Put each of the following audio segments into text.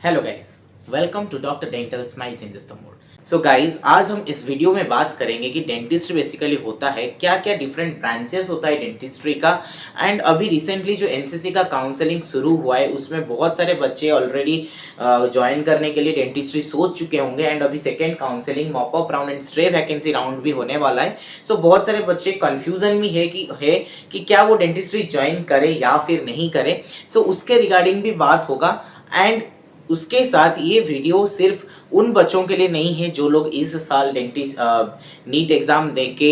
Hello guys, welcome to doctor dental smile changes the mood. So guys, आज हम इस video में बात करेंगे कि डेंटिस्ट्री बेसिकली होता है क्या, क्या डिफरेंट ब्रांचेस होता है डेंटिस्ट्री का। एंड अभी रिसेंटली जो एमसीसी का काउंसलिंग शुरू हुआ है उसमें बहुत सारे बच्चे ऑलरेडी ज्वाइन करने के लिए डेंटिस्ट्री सोच चुके होंगे। एंड अभी second counselling mop up round and stray vacancy round भी होने वाला है। सो बहुत सारे बच्चे कन्फ्यूजन में है कि क्या वो डेंटिस्ट्री ज्वाइन करे या फिर नहीं करे। सो उसके रिगार्डिंग भी बात होगा। एंड उसके साथ ये वीडियो सिर्फ उन बच्चों के लिए नहीं है जो लोग इस साल डेंटिस्ट नीट एग्ज़ाम दे के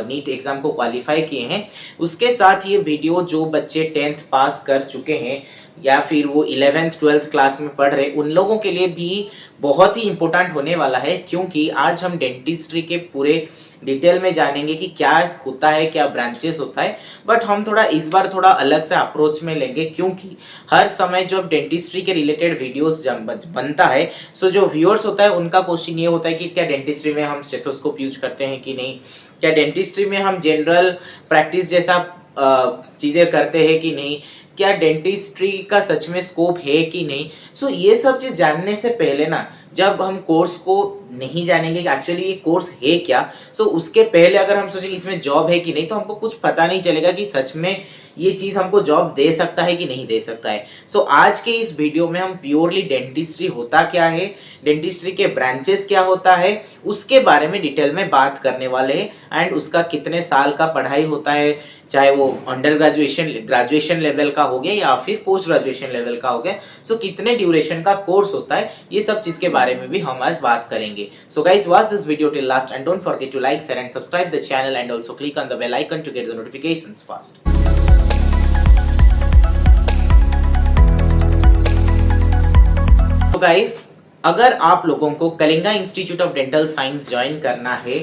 नीट एग्ज़ाम को क्वालिफाई किए हैं। उसके साथ ये वीडियो जो बच्चे 10th पास कर चुके हैं या फिर वो 11th 12th क्लास में पढ़ रहे उन लोगों के लिए भी बहुत ही इम्पोर्टेंट होने वाला है, क्योंकि आज हम डेंटिस्ट्री के पूरे डिटेल में जानेंगे कि क्या होता है, क्या ब्रांचेस होता है। बट हम थोड़ा इस बार थोड़ा अलग से अप्रोच में लेंगे, क्योंकि हर समय जब डेंटिस्ट्री के रिलेटेड वीडियोस जब बनता है सो जो व्यूअर्स होता है उनका क्वेश्चन ये होता है कि क्या डेंटिस्ट्री में हम स्टेथोस्कोप यूज करते हैं कि नहीं, क्या डेंटिस्ट्री में हम जनरल प्रैक्टिस जैसा चीज़ें करते हैं कि नहीं, क्या डेंटिस्ट्री का सच में स्कोप है कि नहीं। सो ये सब चीज़ जानने से पहले ना, जब हम कोर्स को नहीं जानेंगे कि एक्चुअली ये कोर्स है क्या, सो उसके पहले अगर हम सोचेंगे इसमें जॉब है कि नहीं, तो हमको कुछ पता नहीं चलेगा कि सच में ये चीज़ हमको जॉब दे सकता है कि नहीं दे सकता है। सो आज के इस वीडियो में हम प्योरली डेंटिस्ट्री होता क्या है, डेंटिस्ट्री के ब्रांचेस क्या होता है, उसके बारे में डिटेल में बात करने वाले हैं। एंड उसका कितने साल का पढ़ाई होता है, चाहे वो अंडर ग्रेजुएशन लेवल का हो गया या फिर पोस्ट ग्रेजुएशन लेवल का हो गया, सो कितने ड्यूरेशन का कोर्स होता है, ये सब चीज़ के बारे में भी हम आज बात करेंगे। So guys, watch this video till last and don't forget to like, share and subscribe the channel and also click on the bell icon to get the notifications fast. तो गाइस, अगर आप लोगों को Kalinga institute of dental science join करना है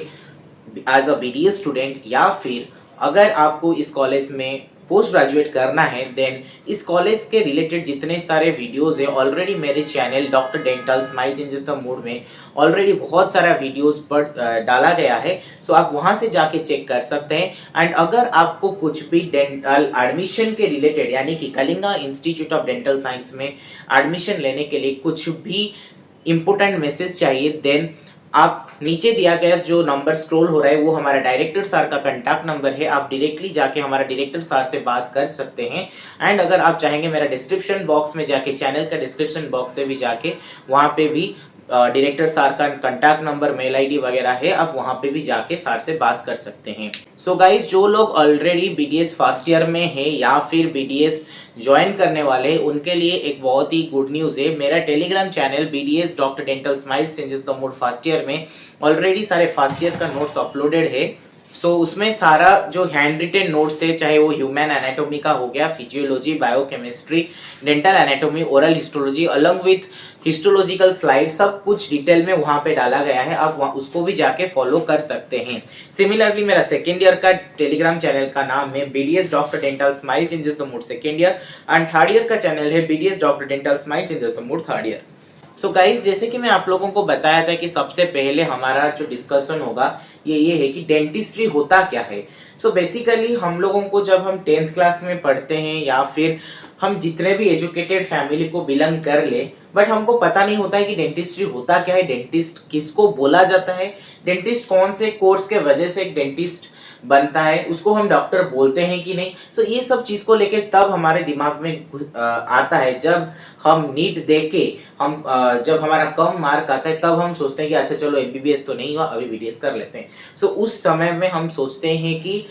as a BDS student, या फिर अगर आपको इस कॉलेज में पोस्ट ग्रेजुएट करना है, देन इस कॉलेज के रिलेटेड जितने सारे वीडियोस है ऑलरेडी मेरे channel doctor dental smile changes the mood में ऑलरेडी बहुत सारा वीडियोस पर डाला गया है। सो आप वहां से जाके चेक कर सकते हैं। एंड अगर आपको कुछ भी डेंटल एडमिशन के रिलेटेड, यानी कि Kalinga institute of dental science में एडमिशन लेने के लिए कुछ भी इम्पोर्टेंट मैसेज चाहिए, देन आप नीचे दिया गया जो नंबर स्क्रॉल हो रहा है वो हमारा डायरेक्टर सर का कांटेक्ट नंबर है। आप डायरेक्टली जाके हमारा डायरेक्टर सर से बात कर सकते हैं। एंड अगर आप चाहेंगे मेरा डिस्क्रिप्शन बॉक्स में जाके, चैनल का डिस्क्रिप्शन बॉक्स से भी जाके वहाँ पे भी डायरेक्टर सर का कांटेक्ट नंबर, मेल आईडी वगैरह है, आप वहाँ पे भी जाके सर से बात कर सकते हैं। सो गाइस, जो लोग ऑलरेडी बीडीएस फर्स्ट ईयर में है या फिर बीडीएस ज्वाइन करने वाले हैं उनके लिए एक बहुत ही गुड न्यूज़ है। मेरा Telegram channel BDS doctor dental smile changes the mood first year में ऑलरेडी सारे फर्स्ट ईयर का नोट्स अपलोडेड है। सो उसमें सारा जो हैंड रिटेन नोट्स है, चाहे वो ह्यूमन एनाटोमी का हो गया, physiology, biochemistry, dental anatomy, oral histology along with histological slide, सब कुछ डिटेल में वहाँ पे डाला गया है। आप उसको भी जाके फॉलो कर सकते हैं। सिमिलरली मेरा सेकेंड ईयर का टेलीग्राम चैनल का नाम है BDS doctor dental smile changes the mood second year, and third year का चैनल है BDS doctor dental smile changes the mood third year. So guys, जैसे कि मैं आप लोगों को बताया था कि सबसे पहले हमारा जो डिस्कशन होगा ये है कि डेंटिस्ट्री होता क्या है। सो बेसिकली हम लोगों को जब हम 10th क्लास में पढ़ते हैं या फिर हम जितने भी एजुकेटेड फैमिली को बिलोंग कर ले, बट हमको पता नहीं होता है कि डेंटिस्ट्री होता क्या है, डेंटिस्ट किसको बोला जाता है, डेंटिस्ट कौन से कोर्स के वजह से एक डेंटिस्ट बनता है, उसको हम डॉक्टर बोलते हैं कि नहीं। सो ये सब चीज़ को लेके तब हमारे दिमाग में आता है जब हम नीट दे के जब हमारा कम मार्क आता है, तब हम सोचते हैं कि अच्छा चलो एमबीबीएस तो नहीं हुआ, अभी बीडीएस कर लेते हैं। सो उस समय में हम सोचते हैं कि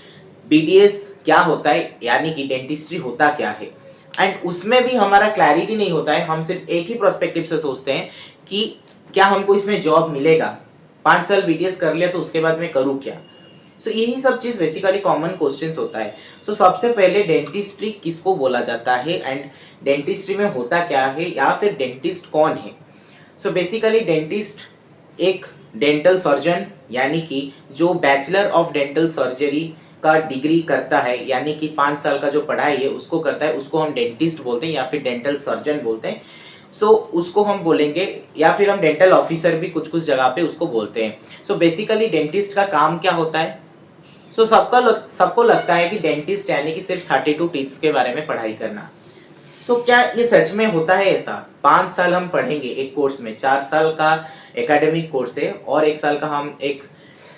बीडीएस क्या होता है, यानी कि डेंटिस्ट्री होता क्या है। एंड उसमें भी हमारा क्लैरिटी नहीं होता है, हम सिर्फ एक ही पर्सपेक्टिव से सोचते हैं कि क्या हमको इसमें जॉब मिलेगा, 5 साल बीडीएस कर लिया तो उसके बाद मैं करूँ क्या। सो यही सब चीज़ बेसिकली कॉमन क्वेश्चंस होता है। सो सबसे पहले डेंटिस्ट्री किसको बोला जाता है एंड डेंटिस्ट्री में होता क्या है, या फिर डेंटिस्ट कौन है। सो बेसिकली डेंटिस्ट एक डेंटल सर्जन, यानी कि जो बैचलर ऑफ डेंटल सर्जरी का डिग्री करता है, यानी कि 5 साल का जो पढ़ाई है उसको करता है, उसको हम डेंटिस्ट बोलते हैं या फिर डेंटल सर्जन बोलते हैं। सो उसको हम बोलेंगे, या फिर हम डेंटल ऑफिसर भी कुछ कुछ जगह पे उसको बोलते हैं। सो बेसिकली डेंटिस्ट का काम क्या होता है। सबको लगता है कि डेंटिस्ट यानी कि सिर्फ 32 टीथ के बारे में पढ़ाई करना, सो क्या ये सच में होता है ऐसा? 5 साल हम पढ़ेंगे एक कोर्स में, 4 साल का एकेडमिक कोर्स है और 1 साल का हम एक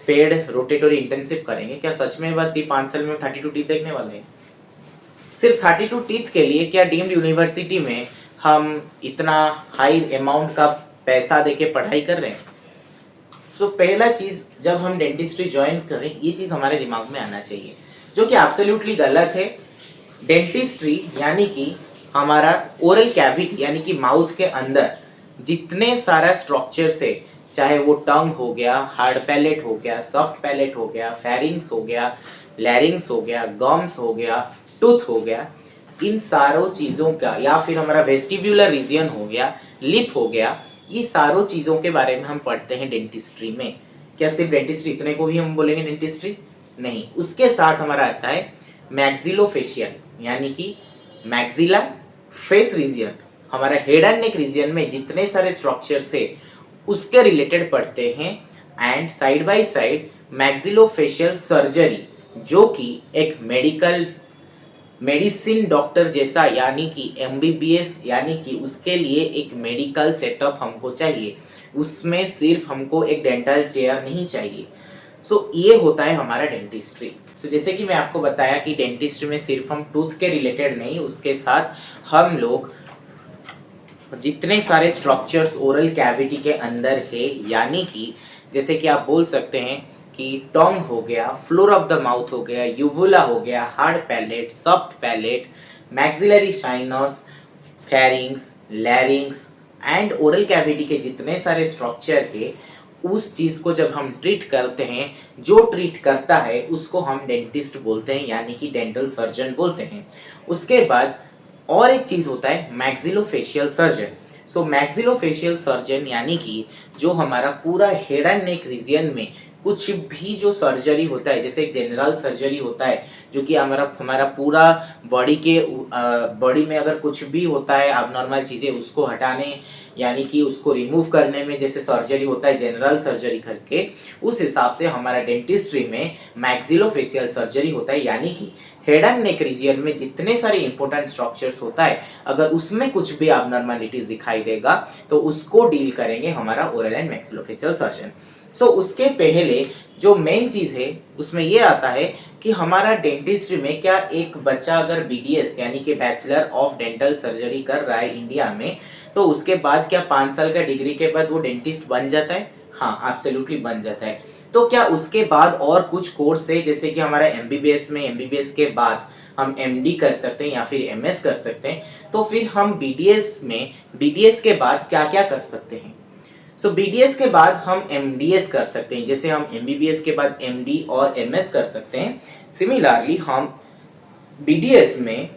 पेड रोटेटरी इंटर्नशिप करेंगे। क्या सच में बस ये 5 साल में 32 टीथ देखने वाले हैं? सिर्फ 32 टीथ के लिए क्या डीम्ड यूनिवर्सिटी में हम इतना हाई अमाउंट का पैसा देके पढ़ाई कर रहे हैं? तो पहला चीज जब हम डेंटिस्ट्री ज्वाइन करें, ये चीज हमारे दिमाग में आना चाहिए, जो कि एब्सोल्युटली गलत है। डेंटिस्ट्री यानी कि हमारा ओरल कैविटी यानी कि माउथ के अंदर जितने सारा स्ट्रक्चर से, चाहे वो टंग हो गया, हार्ड पैलेट हो गया, सॉफ्ट पैलेट हो गया, फेरिंग्स हो गया, लैरिंग्स हो गया, गम्स हो गया, टूथ हो गया, इन सारों चीज़ों का, या फिर हमारा वेस्टिब्युलर रीजन हो गया, लिप हो गया, ये सारों चीज़ों के बारे में हम पढ़ते हैं डेंटिस्ट्री में। क्या सिर्फ डेंटिस्ट्री इतने को भी हम बोलेंगे डेंटिस्ट्री? नहीं, उसके साथ हमारा आता है मैक्सिलोफेशियल यानी कि मैक्सिला फेस रीजन, हमारा हेड एंड नेक रीजन में जितने सारे स्ट्रक्चर से उसके रिलेटेड पढ़ते हैं। And side by side maxillofacial surgery, जो कि एक मेडिसिन डॉक्टर जैसा, यानी कि एमबीबीएस, यानी कि उसके लिए एक मेडिकल सेटअप हमको चाहिए, उसमें सिर्फ हमको एक डेंटल चेयर नहीं चाहिए। सो ये होता है हमारा डेंटिस्ट्री। सो जैसे कि मैं आपको बताया कि डेंटिस्ट्री में सिर्फ हम टूथ के रिलेटेड नहीं, उसके साथ हम लोग जितने सारे स्ट्रक्चर्स ओरल कैविटी के अंदर है, यानी कि जैसे कि आप बोल सकते हैं कि टंग हो गया, फ्लोर ऑफ द माउथ हो गया, यूवुला हो गया, hard palate, soft palate, maxillary sinus, pharynx, लैरिंग्स and oral cavity के जितने सारे स्ट्रक्चर है, उस चीज़ को जब हम ट्रीट करते हैं, जो ट्रीट करता है उसको हम डेंटिस्ट बोलते हैं, यानी कि डेंटल सर्जन बोलते हैं। उसके बाद और एक चीज़ होता है मैक्सिलोफेशियल सर्जन। सो मैक्सिलोफेशियल सर्जन यानी कि जो हमारा पूरा हेड एंड नेक रीजन में कुछ भी जो सर्जरी होता है, जैसे एक जनरल सर्जरी होता है, जो कि हमारा हमारा पूरा बॉडी में अगर कुछ भी होता है अबनॉर्मल चीज़ें, उसको हटाने यानी कि उसको रिमूव करने में जैसे सर्जरी होता है जनरल सर्जरी करके, उस हिसाब से हमारा डेंटिस्ट्री में मैक्सिलोफेशियल सर्जरी होता है, यानी कि हेड एंड नेक रीजन में जितने सारे इंपॉर्टेंट स्ट्रक्चर्स होता है, अगर उसमें कुछ भी अबनॉर्मलिटीज दिखाई देगा तो उसको डील करेंगे हमारा ओरल एंड मैक्सिलोफेशियल सर्जन। सो उसके पहले जो मेन चीज़ है उसमें ये आता है कि हमारा डेंटिस्ट्री में क्या एक बच्चा अगर बीडीएस यानी कि बैचलर ऑफ डेंटल सर्जरी कर रहा है इंडिया में, तो उसके बाद क्या 5 साल का डिग्री के बाद वो डेंटिस्ट बन जाता है? हाँ, एब्सोल्युटली बन जाता है। तो क्या उसके बाद और कुछ कोर्स है, जैसे कि हमारा एमबीबीएस में एमबीबीएस के बाद हम एमडी कर सकते हैं या फिर एमएस कर सकते हैं, तो फिर हम बीडीएस में बीडीएस के बाद क्या क्या कर सकते हैं? सो बीडीएस के बाद हम एमडीएस कर सकते हैं, जैसे हम एमबीबीएस के बाद एमडी और एमएस कर सकते हैं। सिमिलरली हम बीडीएस में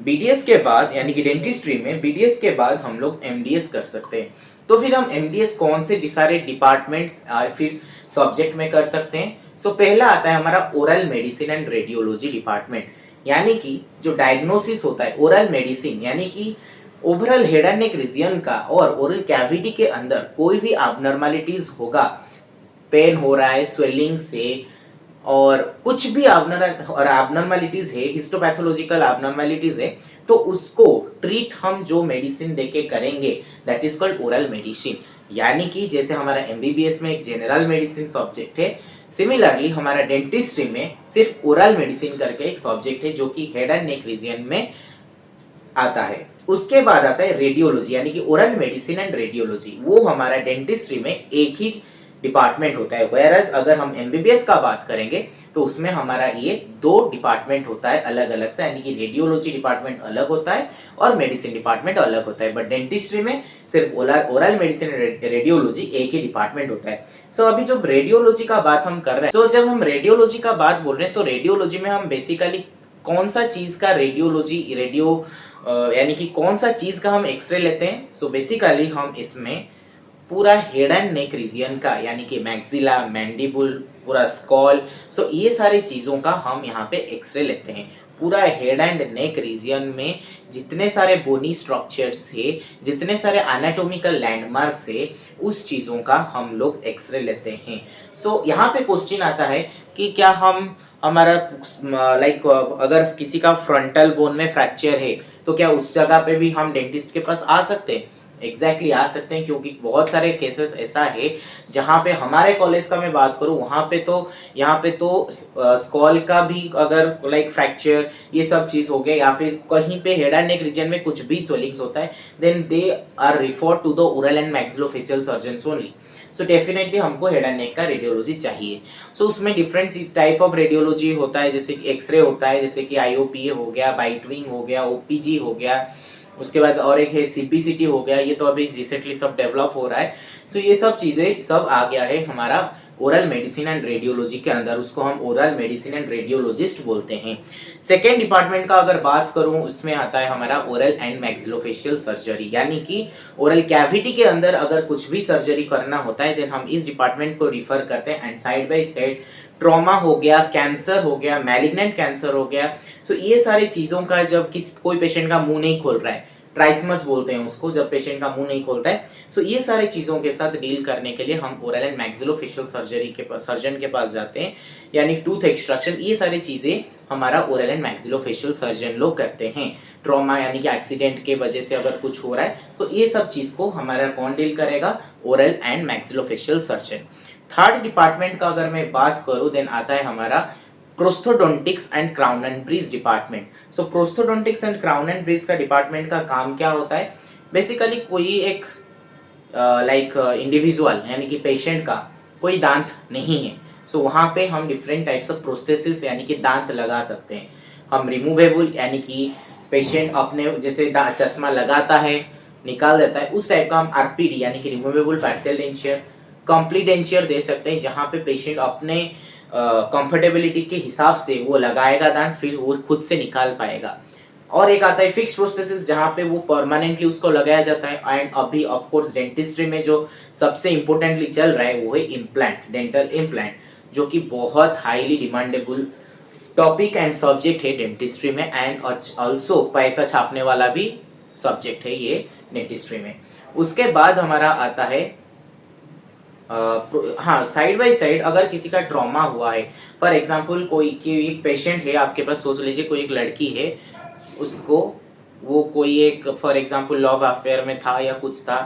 बीडीएस के बाद यानी कि डेंटिस्ट्री में बीडीएस के बाद हम लोग एमडीएस कर सकते हैं। तो फिर हम एमडीएस कौन से सारे डिपार्टमेंट्स या फिर सब्जेक्ट में कर सकते हैं? सो पहला आता है हमारा oral medicine and radiology department, यानी कि जो डायग्नोसिस होता है ओरल मेडिसिन, यानी कि overall head and neck region का और ओरल कैविटी के अंदर कोई भी अबनॉर्मलिटीज होगा, पेन हो रहा है स्वेलिंग से, और कुछ भी अबनॉर्मलिटीज है, हिस्टोपैथोलॉजिकल अबनॉर्मलिटीज है, तो उसको ट्रीट हम जो मेडिसिन देके करेंगे that is called oral medicine. यानी कि जैसे हमारा एमबीबीएस में एक जनरल मेडिसिन सब्जेक्ट है, सिमिलरली हमारा डेंटिस्ट्री में सिर्फ ओरल मेडिसिन करके एक सब्जेक्ट है जो कि हेड एंड नेक रीजन में आता है। उसके बाद आता है रेडियोलॉजी, यानी कि ओरल मेडिसिन एंड रेडियोलॉजी, वो हमारा डेंटिस्ट्री में एक ही डिपार्टमेंट होता है। वेयरएज अगर हम एमबीबीएस का बात करेंगे तो उसमें हमारा ये 2 डिपार्टमेंट होता है अलग अलग से, यानी कि रेडियोलॉजी डिपार्टमेंट अलग होता है और मेडिसिन डिपार्टमेंट अलग होता है। बट डेंटिस्ट्री में सिर्फ ओरल मेडिसिन रेडियोलॉजी एक ही डिपार्टमेंट होता है। सो अभी जब रेडियोलॉजी का बात हम कर रहे हैं, तो जब हम रेडियोलॉजी का बात बोल रहे हैं तो रेडियोलॉजी में हम बेसिकली कौन सा चीज का यानी कि कौन सा चीज का हम एक्सरे लेते हैं? सो बेसिकली हम इसमें पूरा हेड एंड नेक रीजन का, यानी कि मैक्सिला, मैंडिबुल, पूरा स्कॉल, सो ये सारी चीज़ों का हम यहाँ पे एक्सरे लेते हैं। पूरा हेड एंड नेक रीजन में जितने सारे बोनी स्ट्रक्चर्स है, जितने सारे एनाटॉमिकल लैंडमार्क्स है, उस चीज़ों का हम लोग एक्सरे लेते हैं। सो यहाँ पे क्वेश्चन आता है कि क्या हम हमारा लाइक अगर किसी का फ्रंटल बोन में फ्रैक्चर है तो क्या उस जगह पे भी हम डेंटिस्ट के पास आ सकते हैं? एग्जैक्टली आ सकते हैं, क्योंकि बहुत सारे केसेस ऐसा है जहाँ पे हमारे कॉलेज का मैं बात करूँ, वहाँ पे तो यहाँ पे तो स्कॉल का भी अगर लाइक फ्रैक्चर ये सब चीज़ हो गया, या फिर कहीं पे हेड एंड नेक रीजन में कुछ भी स्वेलिंग्स होता है, then they are refer to the oral and maxillofacial surgeons only. So definitely हमको हेड एंड नेक का रेडियोलॉजी चाहिए। सो उसमें डिफरेंट टाइप ऑफ रेडियोलॉजी होता है, जैसे कि एक्सरे होता है, जैसे कि आईओपीए हो गया, बाइटविंग हो गया, ओपीजी हो गया, उसके बाद और एक है सीपीसीटी हो गया, ये तो अभी रिसेंटली सब डेवलप हो रहा है। सो ये सब चीज़ें सब आ गया है हमारा ओरल मेडिसिन एंड रेडियोलॉजी के अंदर, उसको हम ओरल मेडिसिन एंड रेडियोलॉजिस्ट बोलते हैं। सेकेंड डिपार्टमेंट का अगर बात करूं, उसमें आता है हमारा ओरल एंड मैक्सिलोफेशियल सर्जरी, यानी कि ओरल कैविटी के अंदर अगर कुछ भी सर्जरी करना होता है, देन हम इस डिपार्टमेंट को रिफर करते हैं। And side by side trauma हो गया, कैंसर हो गया, मैलिग्नेंट कैंसर हो गया। सो ये सारी चीज़ों का जब कोई पेशेंट का मुंह नहीं खोल रहा है, ट्राइसमस बोलते हैं उसको, जब पेशेंट का मुंह नहीं खोलता है, सो ये सारी चीज़ों के साथ डील करने के लिए हम ओरल एंड मैक्सिलोफेशियल सर्जरी के पास, सर्जन के पास जाते हैं, यानी टूथ एक्सट्रैक्शन, ये सारी चीज़ें हमारा ओरल एंड मैक्सिलोफेशियल सर्जन लोग करते हैं। ट्रॉमा यानी कि एक्सीडेंट के वजह से अगर कुछ हो रहा है, तो ये सब चीज़ को हमारा कौन डील करेगा? Oral and maxillofacial surgeon. Third department का अगर मैं बात करूँ, देन आता है हमारा prosthodontics and crown and bridge department. So prosthodontics and crown and bridge का डिपार्टमेंट का काम क्या होता है? बेसिकली कोई एक लाइक इंडिविजुअल यानी कि पेशेंट का कोई दांत नहीं है, सो वहाँ पे हम डिफरेंट टाइप्स ऑफ प्रोस्थेसिस यानी कि दांत लगा सकते हैं। हम रिमूवेबल यानी कि पेशेंट अपने जैसे चश्मा लगाता है, निकाल देता है, उस टाइप का हम आरपीडी यानी कि removable partial denture, complete denture दे सकते हैं, जहाँ पे पेशेंट अपने कंफर्टेबिलिटी के हिसाब से वो लगाएगा दांत, फिर वो खुद से निकाल पाएगा। और एक आता है फिक्स्ड प्रोस्थेसिस, जहाँ पे वो परमानेंटली उसको लगाया जाता है। एंड अभी ऑफ कोर्स डेंटिस्ट्री में जो सबसे इम्पोर्टेंटली चल रहा है वो है इम्प्लांट, डेंटल इम्प्लांट, जो कि बहुत highly demandable topic and subject है डेंटिस्ट्री में, एंड ऑल्सो पैसा छापने वाला भी सब्जेक्ट है ये डेंटिस्ट्री में। उसके बाद हमारा आता है हाँ, साइड बाय साइड अगर किसी का ट्रॉमा हुआ है, फॉर एग्जांपल कोई एक पेशेंट है आपके पास, सोच लीजिए कोई एक लड़की है, उसको वो कोई एक फॉर एग्जांपल लव अफेयर में था या कुछ था,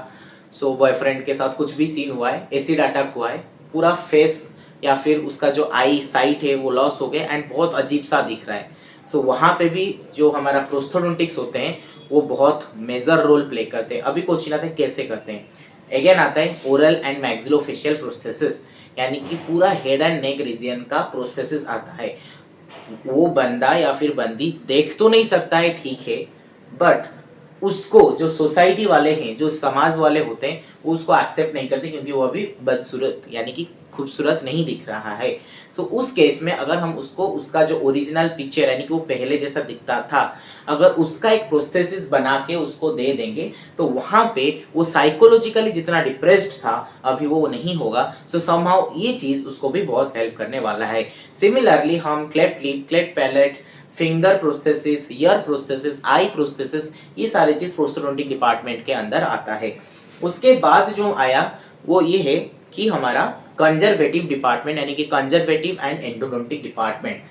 सो बॉयफ्रेंड के साथ कुछ भी सीन हुआ है, एसिड अटैक हुआ है, पूरा फेस या फिर उसका जो आई साइट है वो लॉस हो गया एंड बहुत अजीब सा दिख रहा है। सो वहाँ पे भी जो हमारा प्रोस्थोडोंटिक्स होते हैं वो बहुत मेजर रोल प्ले करते हैं। अभी क्वेश्चन आता है कैसे करते हैं। अगेन आता है ओरल एंड मैक्सिलोफेशियल प्रोस्थेसिस, यानी कि पूरा हेड एंड नेक रीजन का प्रोस्थेसिस आता है। वो बंदा या फिर बंदी देख तो नहीं सकता है, ठीक है, बट उसको जो सोसाइटी वाले हैं, जो समाज वाले होते हैं, वो उसको एक्सेप्ट नहीं करते, क्योंकि वो अभी बदसूरत यानी कि खूबसूरत नहीं दिख रहा है। सो उस केस में अगर हम उसको उसका जो ओरिजिनल पिक्चर यानी कि वो पहले जैसा दिखता था, अगर उसका एक प्रोस्थेसिस बना के उसको दे देंगे, तो वहाँ पे वो साइकोलॉजिकली जितना डिप्रेस्ड था अभी वो नहीं होगा। सो समहाउ ये चीज़ उसको भी बहुत हेल्प करने वाला है। सिमिलरली हम cleft lip, cleft palate, finger prosthesis, ear prosthesis, eye prosthesis, ये सारे चीज़ प्रोस्थोडोंटिक डिपार्टमेंट के अंदर आता है। उसके बाद जो आया वो ये है कि हमारा कंजर्वेटिव डिपार्टमेंट, यानी कि conservative and endodontic department.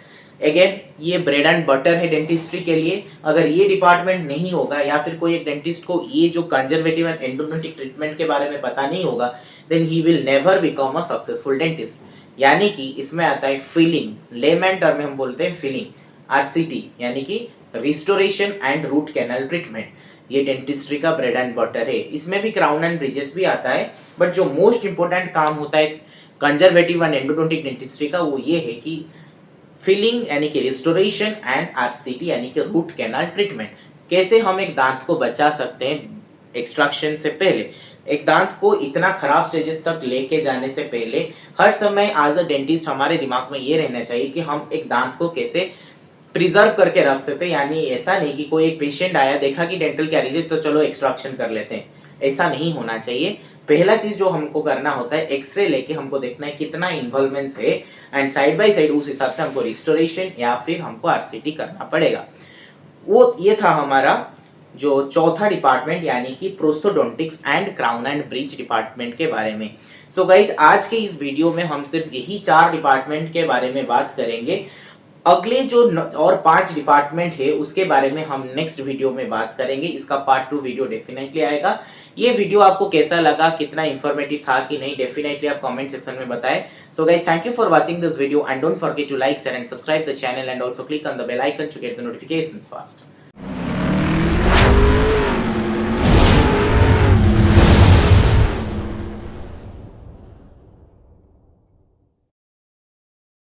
Again ये ब्रेड एंड बटर है डेंटिस्ट्री के लिए। अगर ये डिपार्टमेंट नहीं होगा या फिर कोई एक डेंटिस्ट को ये जो कंजर्वेटिव एंड एंडोडोंटिक ट्रीटमेंट के बारे में पता नहीं होगा, then he will never become a successful dentist. यानी कि इसमें आता है फिलिंग, लेमैन टर्म में हम बोलते हैं फिलिंग, आरसीटी यानी कि restoration and root canal treatment, ये डेंटिस्ट्री का ब्रेड एंड बटर है। इसमें भी क्राउन एंड ब्रिजेस भी आता है, बट जो मोस्ट इंपॉर्टेंट काम होता है कंजर्वेटिव एंड एंडोडोंटिक डेंटिस्ट्री का वो ये है कि फिलिंग यानी कि रिस्टोरेशन एंड आरसीटी यानी कि रूट कैनल ट्रीटमेंट। कैसे हम एक दांत को बचा सकते हैं एक्सट्रैक्शन से पहले, एक दांत को इतना खराब स्टेजेस तक लेके जाने से पहले हर समय एज अ डेंटिस्ट हमारे दिमाग में ये रहना चाहिए कि हम एक दांत को कैसे प्रिजर्व करके रख सकते हैं। यानी ऐसा नहीं कि कोई एक पेशेंट आया, देखा कि डेंटल कैरिज है तो चलो एक्सट्रैक्शन कर लेते हैं, ऐसा नहीं होना चाहिए। पहला चीज जो हमको करना होता है, एक्सरे लेके हमको देखना है कितना इन्वॉल्वमेंट्स है, एंड साइड बाय साइड उस हिसाब से हमको रिस्टोरेशन या फिर हमको आरसीटी करना पड़ेगा। वो ये था हमारा जो चौथा डिपार्टमेंट, यानी कि prosthodontics and crown and bridge department के बारे में। सो गाइज, आज के इस वीडियो में हम सिर्फ यही 4 डिपार्टमेंट के बारे में बात करेंगे। अगले जो और 5 डिपार्टमेंट है उसके बारे में हम नेक्स्ट वीडियो में बात करेंगे। इसका पार्ट 2 वीडियो डेफिनेटली आएगा। ये वीडियो आपको कैसा लगा, कितना इंफॉर्मेटिव था कि नहीं, डेफिनेटली आप कमेंट सेक्शन में बताएं। So guys, thank you for watching this video and don't forget to like, share and subscribe the channel and also click on the bell icon to get the notifications fast.